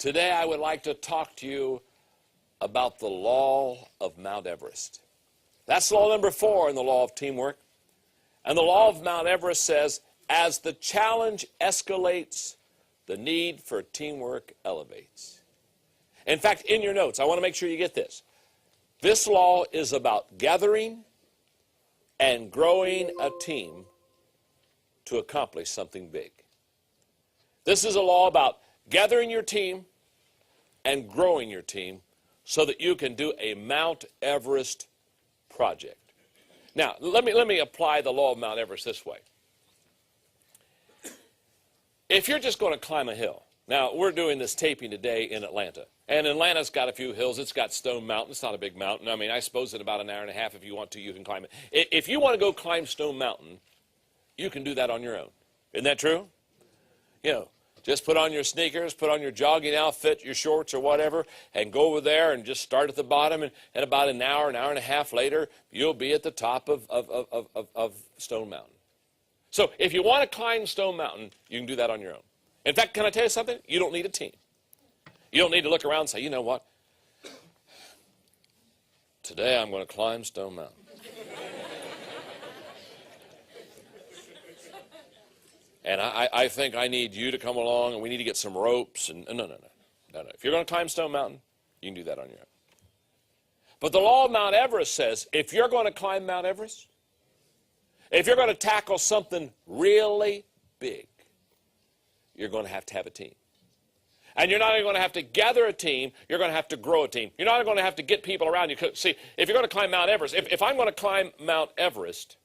Today I would like to talk to you about the law of Mount Everest. That's law number 4 in the law of teamwork. And the law of Mount Everest says, as the challenge escalates, the need for teamwork elevates. In fact, in your notes, I want to make sure you get this. This law is about gathering and growing a team to accomplish something big. This is a law about gathering your team and growing your team so that you can do a Mount Everest project. Now, let me apply the law of Mount Everest this way. If you're just going to climb a hill, now we're doing this taping today in Atlanta, and Atlanta's got a few hills. It's got Stone Mountain. It's not a big mountain. I mean, I suppose in about an hour and a half, if you want to, you can climb it. If you want to go climb Stone Mountain, you can do that on your own. Isn't that true? You know, just put on your sneakers, put on your jogging outfit, your shorts or whatever, and go over there and just start at the bottom. And about an hour and a half later, you'll be at the top of Stone Mountain. So if you want to climb Stone Mountain, you can do that on your own. In fact, can I tell you something? You don't need a team. You don't need to look around and say, you know what? Today I'm going to climb Stone Mountain. And I think I need you to come along, and we need to get some ropes. And no. If you're going to climb Stone Mountain, you can do that on your own. But the law of Mount Everest says, if you're going to climb Mount Everest, if you're going to tackle something really big, you're going to have a team. And you're not only going to have to gather a team, you're going to have to grow a team. You're not going to have to get people around you. See, if you're going to climb Mount Everest, if I'm going to climb Mount Everest,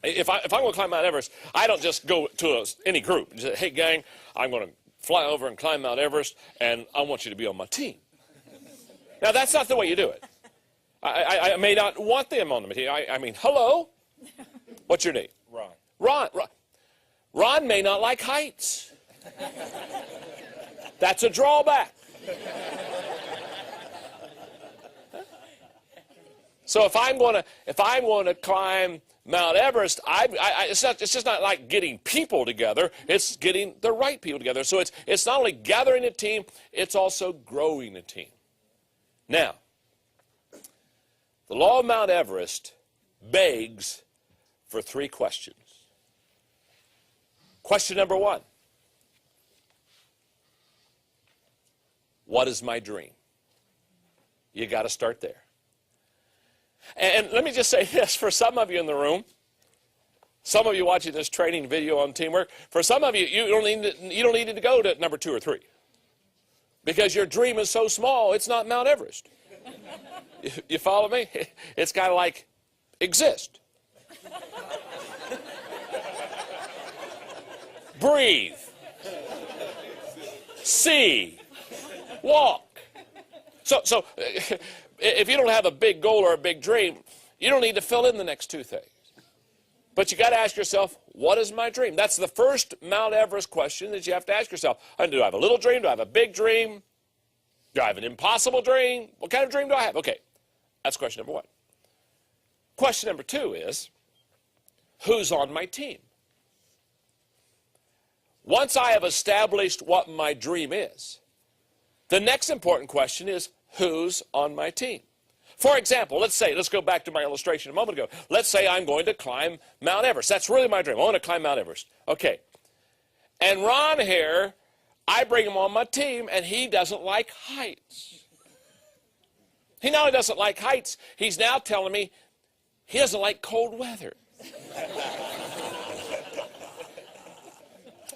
if I'm going to climb Mount Everest, I don't just go to any group and say, hey, gang, I'm going to fly over and climb Mount Everest, and I want you to be on my team. Now, that's not the way you do it. I may not want them on the team. I mean, hello? What's your name? Ron. Ron may not like heights. That's a drawback. So if I'm going to climb Mount Everest, it's just not like getting people together. It's getting the right people together. So it's not only gathering a team, it's also growing a team. Now, the law of Mount Everest begs for 3 questions. Question number 1. What is my dream? You got to start there. And let me just say this, for some of you in the room, some of you watching this training video on teamwork, for some of you, you don't need to go to number 2 or 3. Because your dream is so small, it's not Mount Everest. You follow me? It's kind of like exist. Breathe. See. Walk. So if you don't have a big goal or a big dream, you don't need to fill in the next 2 things. But you got to ask yourself, what is my dream? That's the first Mount Everest question that you have to ask yourself. Do I have a little dream? Do I have a big dream? Do I have an impossible dream? What kind of dream do I have? Okay, that's question number 1. Question number 2 is, who's on my team? Once I have established what my dream is, the next important question is, who's on my team? For example, let's go back to my illustration a moment ago. Let's say I'm going to climb Mount Everest. That's really my dream. I want to climb Mount Everest. Okay. And Ron here, I bring him on my team, and he doesn't like heights. He not only doesn't like heights, he's now telling me he doesn't like cold weather.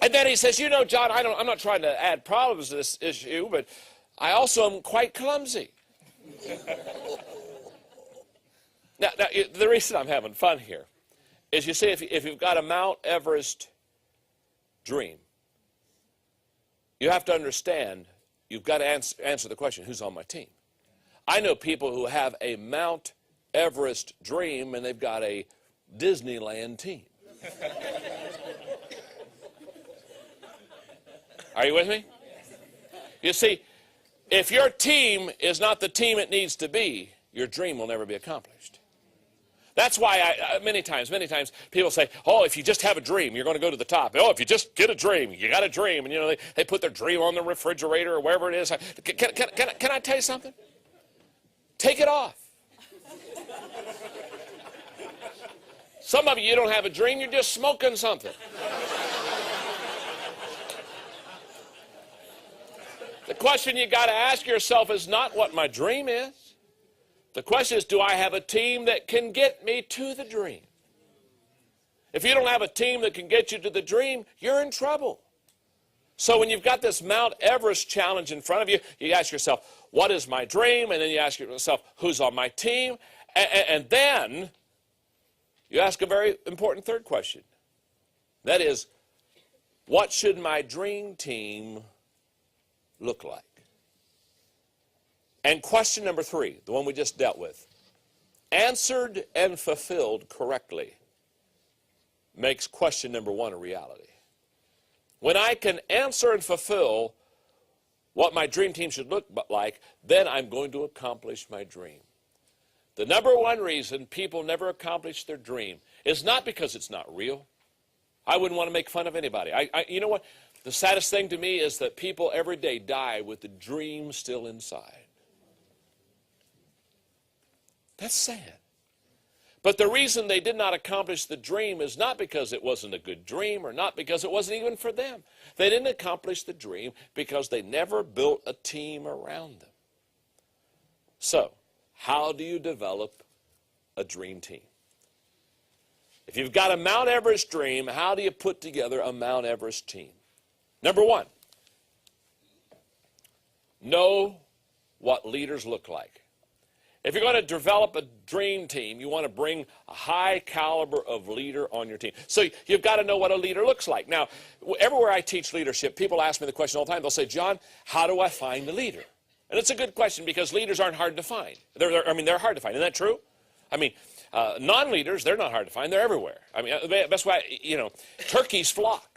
And then he says, you know, John, I'm not trying to add problems to this issue, but I also am quite clumsy. Now, the reason I'm having fun here is, you see, if you've got a Mount Everest dream, you have to understand, you've got to answer the question, who's on my team? I know people who have a Mount Everest dream, and they've got a Disneyland team. Are you with me? You see, if your team is not the team it needs to be, your dream will never be accomplished. That's why many times people say, oh, if you just have a dream, you're going to go to the top. Oh, if you just get a dream, you got a dream. And, you know, they put their dream on the refrigerator or wherever it is. Can I tell you something? Take it off. Some of you don't have a dream, you're just smoking something. The question you got to ask yourself is not what my dream is. The question is, do I have a team that can get me to the dream? If you don't have a team that can get you to the dream, you're in trouble. So when you've got this Mount Everest challenge in front of you, you ask yourself, what is my dream? And then you ask yourself, who's on my team? And then you ask a very important third question. That is, what should my dream team look like? And question number 3, the one we just dealt with, answered and fulfilled correctly, makes question number 1 a reality. When I can answer and fulfill what my dream team should look like, then I'm going to accomplish my dream. The number 1 reason people never accomplish their dream is not because it's not real. I wouldn't want to make fun of anybody. You know what? The saddest thing to me is that people every day die with the dream still inside. That's sad. But the reason they did not accomplish the dream is not because it wasn't a good dream or not because it wasn't even for them. They didn't accomplish the dream because they never built a team around them. So, how do you develop a dream team? If you've got a Mount Everest dream, how do you put together a Mount Everest team? Number 1, know what leaders look like. If you're going to develop a dream team, you want to bring a high caliber of leader on your team. So you've got to know what a leader looks like. Now, everywhere I teach leadership, people ask me the question all the time. They'll say, John, how do I find a leader? And it's a good question because leaders aren't hard to find. They're hard to find. Isn't that true? I mean, non-leaders, they're not hard to find. They're everywhere. I mean, that's why, you know, turkeys flock.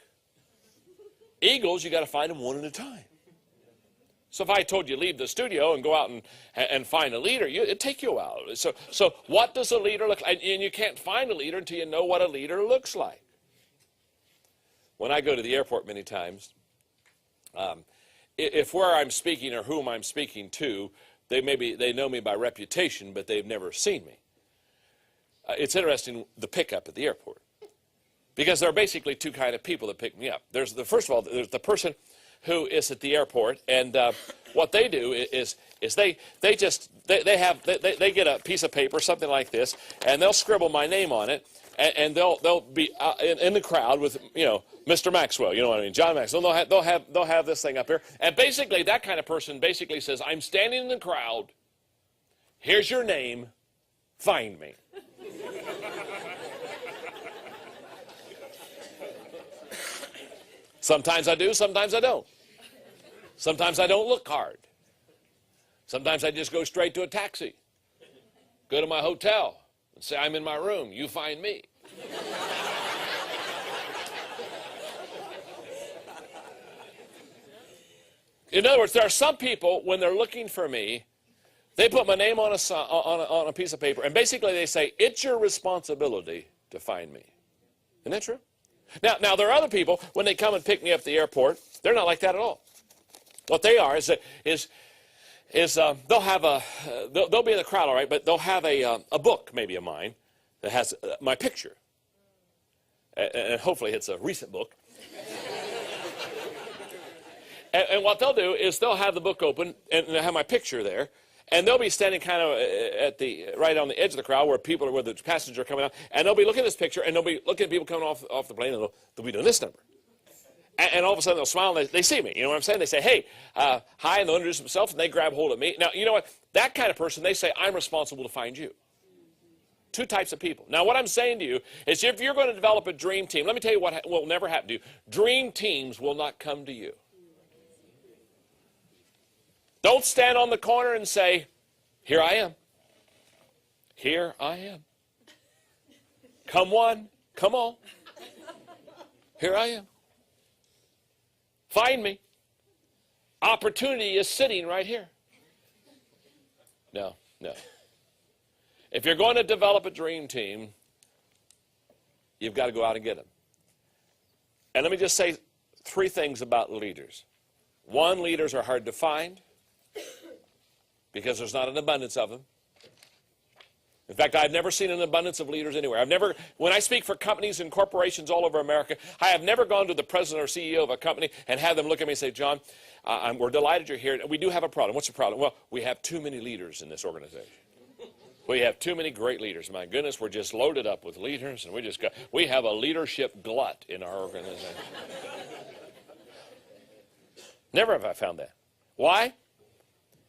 Eagles, you got to find them one at a time. So if I told you leave the studio and go out and find a leader, it'd take you a while. So what does a leader look like? And you can't find a leader until you know what a leader looks like. When I go to the airport many times, if where I'm speaking or whom I'm speaking to, they know me by reputation, but they've never seen me. It's interesting, the pickup at the airport. Because there are basically 2 kinds of people that pick me up. First of all, there's the person who is at the airport, and what they do is they get a piece of paper, something like this, and they'll scribble my name on it, and they'll be in the crowd with, you know, Mr. Maxwell, you know what I mean, John Maxwell. They'll have this thing up here, and basically that kind of person basically says, I'm standing in the crowd. Here's your name. Find me. Sometimes I do, sometimes I don't. Sometimes I don't look hard. Sometimes I just go straight to a taxi. Go to my hotel and say, I'm in my room, you find me. In other words, there are some people, when they're looking for me, they put my name on a piece of paper, and basically they say, it's your responsibility to find me. Isn't that true? Now there are other people, when they come and pick me up at the airport, they're not like that at all. What they are is they'll be in the crowd, all right, but they'll have a book, maybe of mine, that has my picture. And hopefully it's a recent book. and what they'll do is they'll have the book open and have my picture there. And they'll be standing kind of right on the edge of the crowd where the passengers are coming out, and they'll be looking at this picture, and they'll be looking at people coming off the plane, and they'll be doing this number. And all of a sudden they'll smile, and they see me. You know what I'm saying? They say, hey, hi, and they'll introduce themselves, and they grab hold of me. Now, you know what? That kind of person, they say, I'm responsible to find you. 2 types of people. Now, what I'm saying to you is if you're going to develop a dream team, let me tell you what will never happen to you. Dream teams will not come to you. Don't stand on the corner and say, here I am. Here I am. Come one, come all. Here I am. Find me. Opportunity is sitting right here. No. If If you're going to develop a dream team, you've got to go out and get them. And let me just say 3 things about leaders. 1, leaders are hard to find because there's not an abundance of them. In fact, I've never seen an abundance of leaders anywhere. When I speak for companies and corporations all over America, I have never gone to the president or CEO of a company and had them look at me and say, John, we're delighted you're here. We do have a problem. What's the problem? Well, we have too many leaders in this organization. We have too many great leaders. My goodness, we're just loaded up with leaders, and we have a leadership glut in our organization. Never have I found that. Why?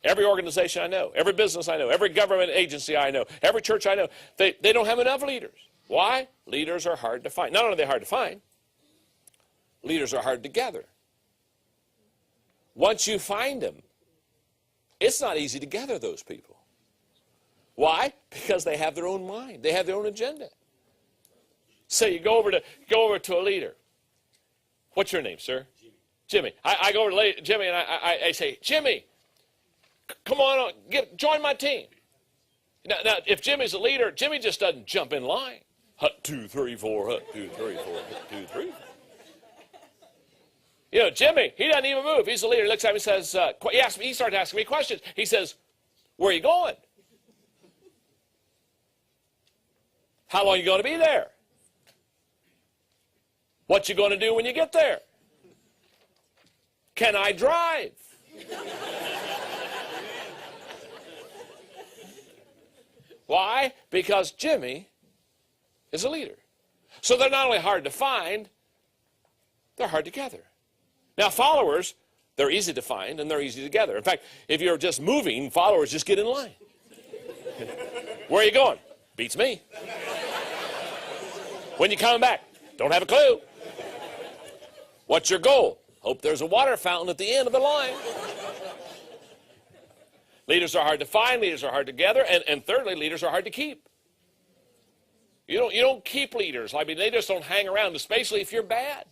Every organization I know, every business I know, every government agency I know, every church I know, they don't have enough leaders. Why? Leaders are hard to find. Not only are they hard to find, leaders are hard to gather. Once you find them, it's not easy to gather those people. Why? Because they have their own mind. They have their own agenda. So you go over to a leader. What's your name, sir? Jimmy. I go over to Jimmy and I say, Jimmy, come on, join my team. Now, if Jimmy's a leader, Jimmy just doesn't jump in line. Hut 2, 3, 4, hut 2, 3, 4, hut 2, 3. You know, Jimmy, he doesn't even move. He's the leader. He looks at me and says, he starts asking me questions. He says, where are you going? How long are you going to be there? What you going to do when you get there? Can I drive? Why? Because Jimmy is a leader. So they're not only hard to find, they're hard to gather. Now followers, they're easy to find and they're easy to gather. In fact, if you're just moving, followers just get in line. Where are you going? Beats me. When you coming back? Don't have a clue. What's your goal? Hope there's a water fountain at the end of the line. Leaders are hard to find, leaders are hard to gather, and thirdly, leaders are hard to keep. You don't keep leaders. I mean, they just don't hang around, especially if you're bad.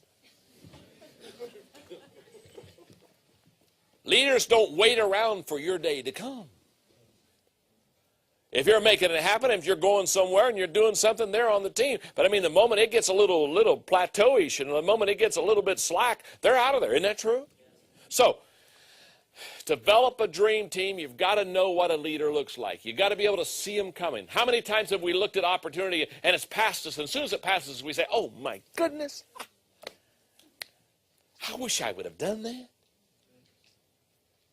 Leaders don't wait around for your day to come. If you're making it happen, if you're going somewhere and you're doing something, they're on the team. But I mean, the moment it gets a little plateauish and the moment it gets a little bit slack, they're out of there. Isn't that true? So, develop a dream team. You've got to know what a leader looks like. You've got to be able to see them coming. How many times have we looked at opportunity and it's passed us, and as soon as it passes us, we say, oh my goodness, I wish I would have done that.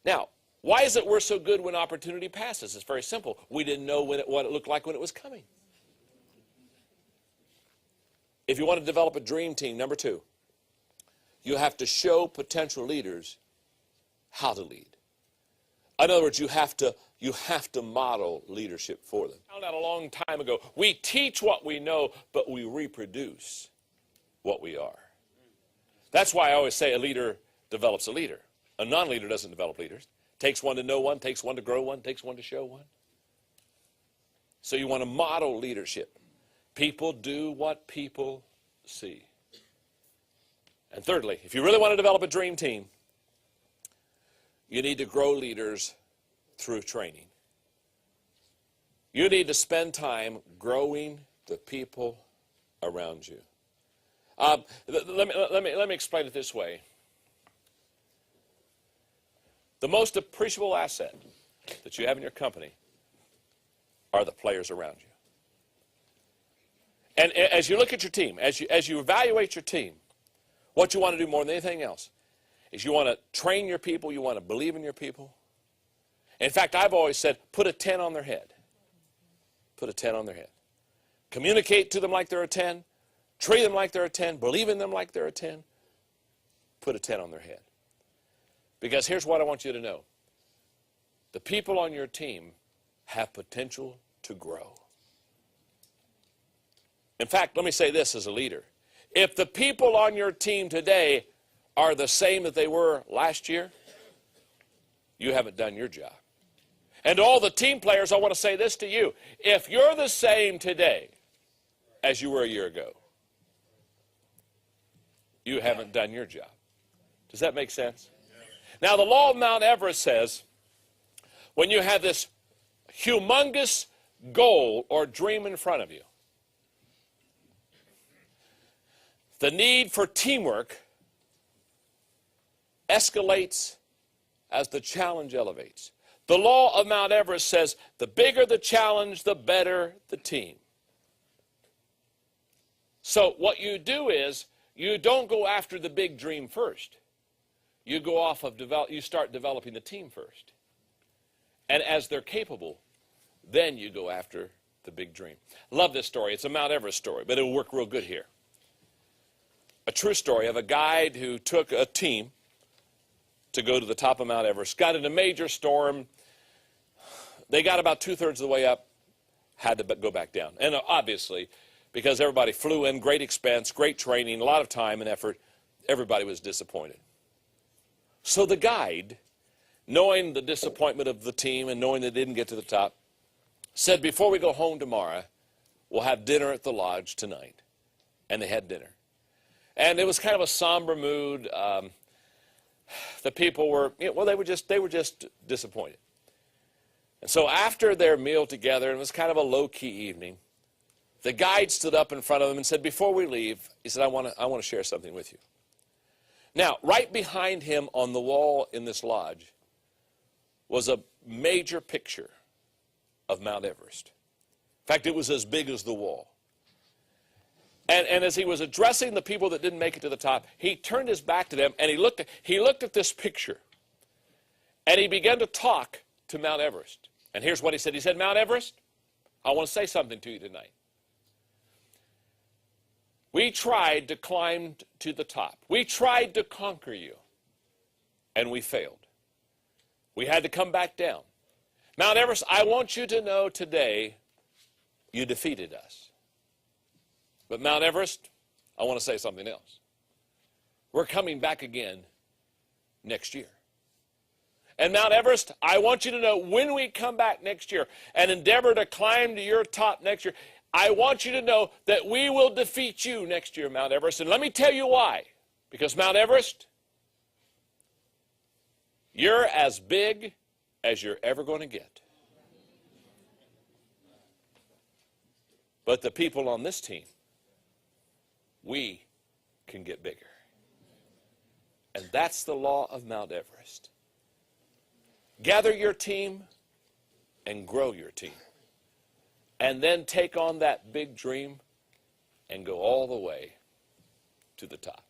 Now, why is it we're so good when opportunity passes? It's very simple. We didn't know what it looked like when it was coming. If you want to develop a dream team, number 2, you have to show potential leaders how to lead. In other words, you have to model leadership for them. I found out a long time ago, we teach what we know, but we reproduce what we are. That's why I always say a leader develops a leader. A non-leader doesn't develop leaders. Takes one to know one, takes one to grow one, takes one to show one. So you want to model leadership. People do what people see. And thirdly, if you really want to develop a dream team, you need to grow leaders through training. You need to spend time growing the people around you. Let me explain it this way. The most appreciable asset that you have in your company are the players around you. And as you look at your team, as you evaluate your team, what you want to do more than anything else is you want to train your people, you want to believe in your people. In fact, I've always said, put a 10 on their head. Put a 10 on their head. Communicate to them like they're a 10. Treat them like they're a 10. Believe in them like they're a 10. Put a 10 on their head. Because here's what I want you to know. The people on your team have potential to grow. In fact, let me say this as a leader. If the people on your team today are the same that they were last year, you haven't done your job. And to all the team players, I want to say this to you. If you're the same today as you were a year ago, you haven't done your job. Does that make sense? Now, the law of Mount Everest says when you have this humongous goal or dream in front of you, the need for teamwork escalates as the challenge elevates. The law of Mount Everest says the bigger the challenge, the better the team. So what you do is you don't go after the big dream first. You go off of you start developing the team first. And as they're capable, then you go after the big dream. Love this story. It's a Mount Everest story, but it'll work real good here. A true story of a guide who took a team to go to the top of Mount Everest, got in a major storm. They got about 2/3 of the way up, had to go back down. And obviously, because everybody flew in, great expense, great training, a lot of time and effort, everybody was disappointed. So the guide, knowing the disappointment of the team and knowing they didn't get to the top, said, before we go home tomorrow, we'll have dinner at the lodge tonight. And they had dinner. And it was kind of a somber mood. The people were, well, they were just disappointed. And so after their meal together, and it was kind of a low-key evening, the guide stood up in front of them and said, before we leave, he said, I want to share something with you. Now, right behind him on the wall in this lodge was a major picture of Mount Everest. In fact, it was as big as the wall. And as he was addressing the people that didn't make it to the top, he turned his back to them and he looked at this picture. And he began to talk to Mount Everest. And here's what he said. He said, Mount Everest, I want to say something to you tonight. We tried to climb to the top. We tried to conquer you. And we failed. We had to come back down. Mount Everest, I want you to know today you defeated us. But Mount Everest, I want to say something else. We're coming back again next year. And Mount Everest, I want you to know when we come back next year and endeavor to climb to your top next year, I want you to know that we will defeat you next year, Mount Everest. And let me tell you why. Because Mount Everest, you're as big as you're ever going to get. But the people on this team, we can get bigger. And that's the law of Mount Everest. Gather your team and grow your team. And then take on that big dream and go all the way to the top.